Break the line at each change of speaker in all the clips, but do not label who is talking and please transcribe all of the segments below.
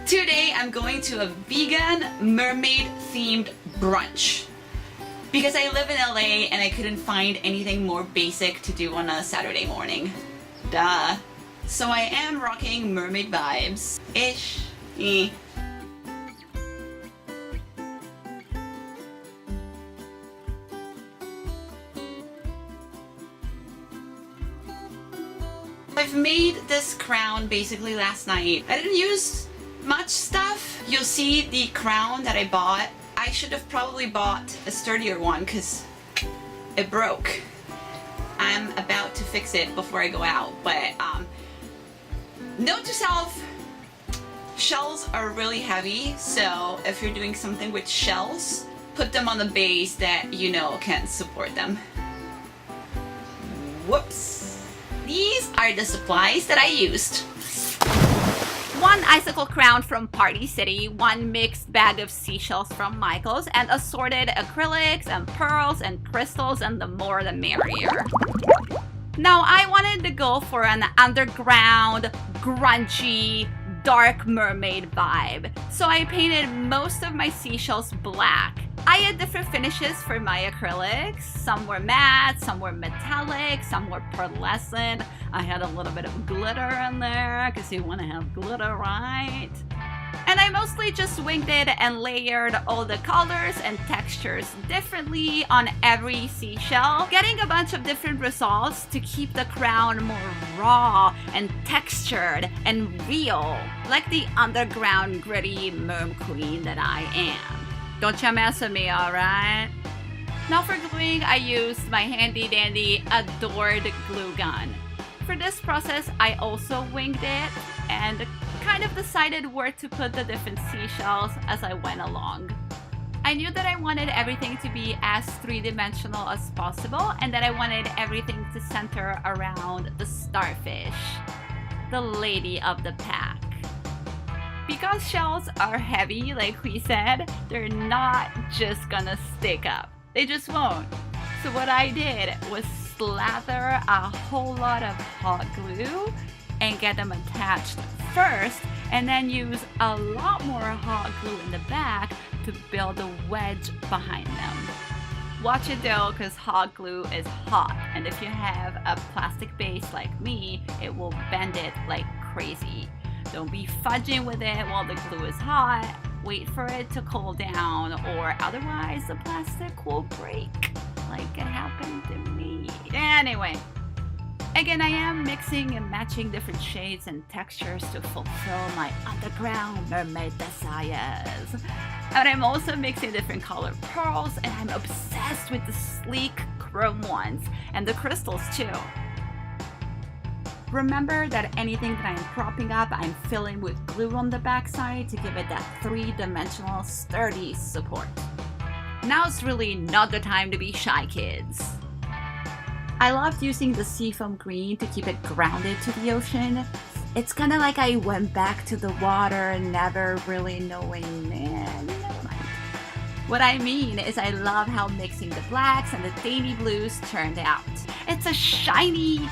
Today I'm going to a vegan mermaid themed brunch because I live in LA and I couldn't find anything more basic to do on a Saturday morning. Duh. So I am rocking mermaid vibes. Ish. I've made this crown basically last night. I didn't use much stuff. You'll see the crown that I bought. I should have probably bought a sturdier one because it broke. I'm about to fix it before I go out, but note to self, shells are really heavy, so if you're doing something with shells, put them on the base that you know can support them. Whoops. These are the supplies that I used.
One icicle crown from Party City, one mixed bag of seashells from Michael's, and assorted acrylics and pearls and crystals, and the more the merrier. Now I wanted to go for an underground, grungy, dark mermaid vibe, so I painted most of my seashells black. I had different finishes for my acrylics. Some were matte, some were metallic, some were pearlescent. I had a little bit of glitter in there because you want to have glitter, right? And I mostly just winged it and layered all the colors and textures differently on every seashell, getting a bunch of different results to keep the crown more raw and textured and real, like the underground gritty merm queen that I am. Don't you mess with me, alright? Now for gluing, I used my handy dandy adored glue gun. For this process, I also winged it and kind of decided where to put the different seashells as I went along. I knew that I wanted everything to be as three-dimensional as possible and that I wanted everything to center around the starfish, the lady of the pack. Because shells are heavy, like we said, they're not just gonna stick up. They just won't. So what I did was slather a whole lot of hot glue and get them attached first, and then use a lot more hot glue in the back to build a wedge behind them. Watch it though, because hot glue is hot, and if you have a plastic base like me, it will bend it like crazy. Don't be fudging with it while the glue is hot. Wait for it to cool down, or otherwise the plastic will break, like it happened to me. Anyway, again, I am mixing and matching different shades and textures to fulfill my underground mermaid desires. And I'm also mixing different colored pearls, and I'm obsessed with the sleek chrome ones and the crystals too. Remember that anything that I'm propping up, I'm filling with glue on the backside to give it that three-dimensional sturdy support. Now's really not the time to be shy, kids. I loved using the seafoam green to keep it grounded to the ocean. It's kind of like I went back to the water, never really knowing, never mind. What I mean is I love how mixing the blacks and the navy blues turned out. It's a shiny...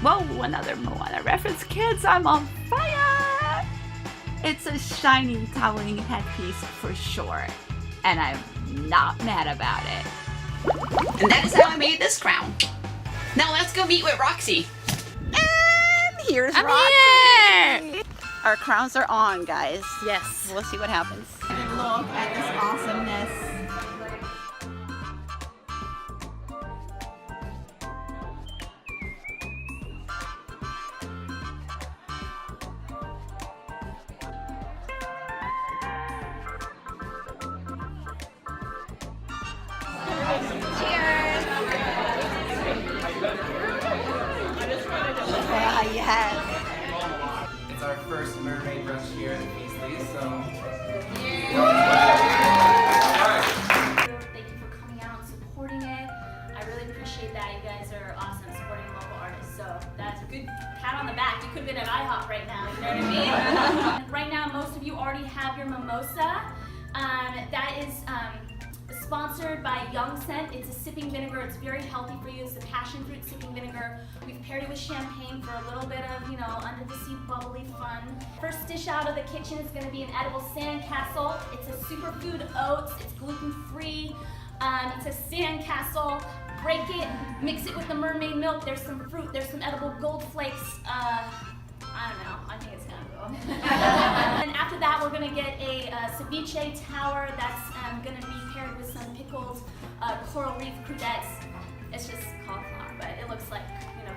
Whoa, another Moana reference, kids, I'm on fire! It's a shiny toweling headpiece for sure, and I'm not mad about it.
And that is how I made this crown. Now let's go meet with Roxy. And here's Roxy!
Here.
Our crowns are on, guys.
Yes.
We'll see what happens. Look at this awesomeness. Yes.
It's our first Mermaid Brunch here at Beasley, so...
Thank you for coming out and supporting it. I really appreciate that. You guys are awesome supporting local artists, so that's a good pat on the back. You could have been at IHOP right now, you know what I mean? Right now, most of you already have your mimosa. That is sponsored by Young Scent. It's a sipping vinegar. It's very healthy for you. It's the passion fruit sipping vinegar. We've paired it with champagne for a little bit of, you know, under the sea bubbly fun. For first dish out of the kitchen is gonna be an edible sandcastle. It's a superfood oats, it's gluten-free. It's a sandcastle. Break it, mix it with the mermaid milk. There's some fruit, there's some edible gold flakes. I don't know, I think it's gonna go. And after that, we're gonna get a ceviche tower that's gonna be paired with some pickled coral reef crudettes. It's just cauliflower, but it looks like,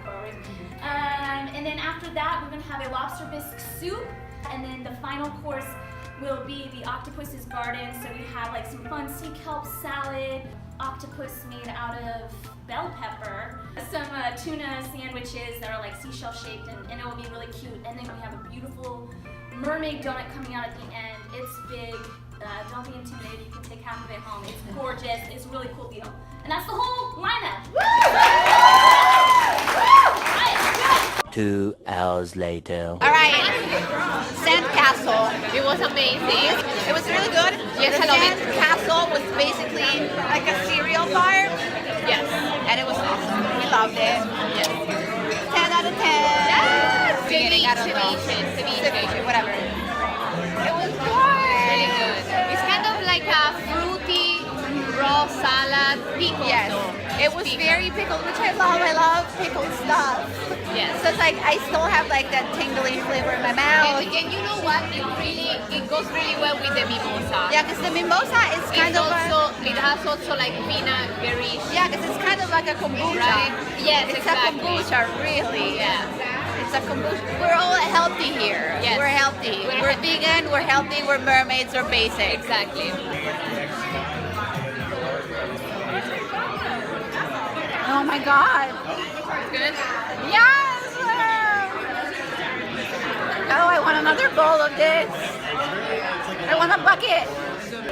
coral reef. And then after that, we're gonna have a lobster bisque soup. And then the final course will be the octopus's garden. So we have like some fun sea kelp salad, octopus made out of bell pepper, some tuna sandwiches that are like seashell shaped, and it will be really cute. And then we have a beautiful mermaid donut coming out at the end. It's big. Don't be intimidated. You can take half of it home. It's gorgeous. It's a really cool deal. And that's the whole lineup.
2 hours later.
All right, sandcastle. It was amazing. It was really good. Yes, I love it. Sandcastle was basically like a cereal bar. Yes, and it was awesome. We loved it. Yes. 10 out of 10. Yes. Ceviche, whatever. It was good. Really good. It's kind of like a fruity raw salad pickle. Yes. It was very pickled, which I love. I love pickled stuff. Yes. So it's like I still have like that tingly flavor in my mouth.
And you know what? It goes really well with the mimosa.
Yeah, because the mimosa is kind of
it has also like peanut berries.
Yeah, because it's kind of like a kombucha.
Right? Yes,
it's
exactly.
a kombucha, really.
Yeah.
It's a kombucha. We're all healthy here.
Yes.
We're healthy. We're vegan. We're healthy. We're mermaids. We're basic.
Exactly.
Oh my God.
Good.
Yes! Oh, I want another bowl of this. I want a bucket.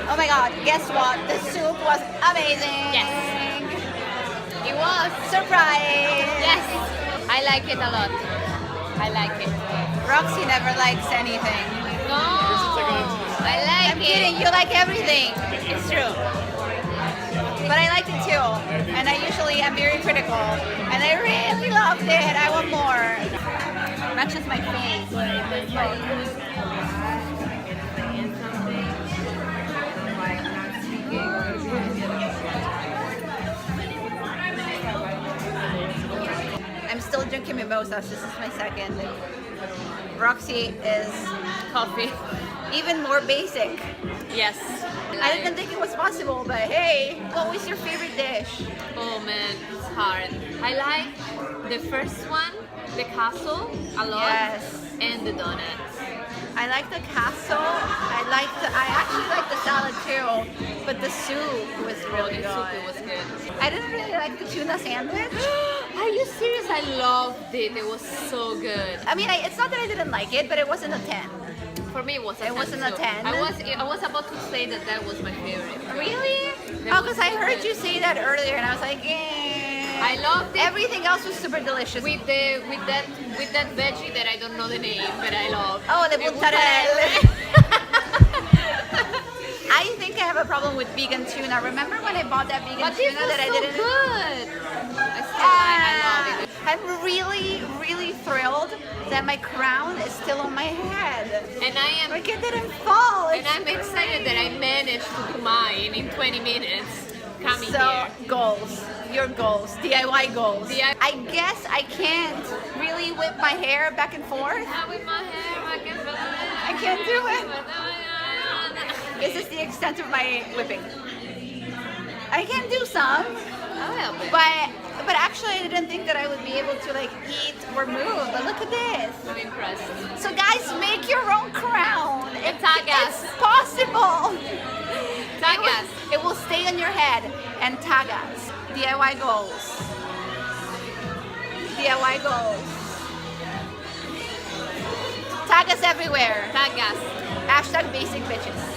Oh my God, guess what? The soup was amazing.
Yes. It was.
Surprise.
Yes. I like it a lot. I like it.
Roxy never likes anything.
No. I like
I'm kidding, you like everything. It's true. But I liked it too. And I usually am very critical. And I really loved it. I want more. Matches my face. I'm still drinking mimosas. This is my second. Roxy is
Coffee.
even more basic.
Yes.
I didn't think it was possible, but hey, what was your favorite dish?
Oh man, it's hard. I like the first one, the castle, a lot.
Yes.
And the donuts.
I like the castle. I actually like the salad too, but the soup was really
The
good.
soup was good.
I didn't really like the tuna sandwich.
Are you serious? I loved it. It was so good.
I mean, it's not that I didn't like it, but it wasn't a 10.
For me, it was a 10
It wasn't a
too.
10?
I was about to say that was my favorite.
Really?
That
Oh, because
was
I
so
heard
good.
you say that earlier, and I was like, eh.
I loved it.
Everything else was super delicious.
with that veggie that I don't know the name, but I love.
Oh, the
The
mozzarella. I think I have a problem with vegan tuna. Remember when I bought that vegan
But this
tuna
was
that I
so
didn't?
good. I love it.
I'm really, really thrilled that my crown is still on my head.
And I am.
Like it didn't fall.
And
It's
I'm excited that I managed to do mine in 20 minutes coming
so
here.
goals, your goals, DIY goals.
DIY.
I guess I can't really whip my hair back and forth.
Now with my hair, I
can't do it.
it.
This is the extent of my whipping. I can do some, but actually I didn't think that I would be able to like eat or move. But look at this.
I'm impressed.
So guys, make your own crown.
Tag us.
It's possible.
Tag us.
It will stay on your head and tag us. DIY goals. DIY goals. Tag us everywhere.
Tag us.
Hashtag basic bitches.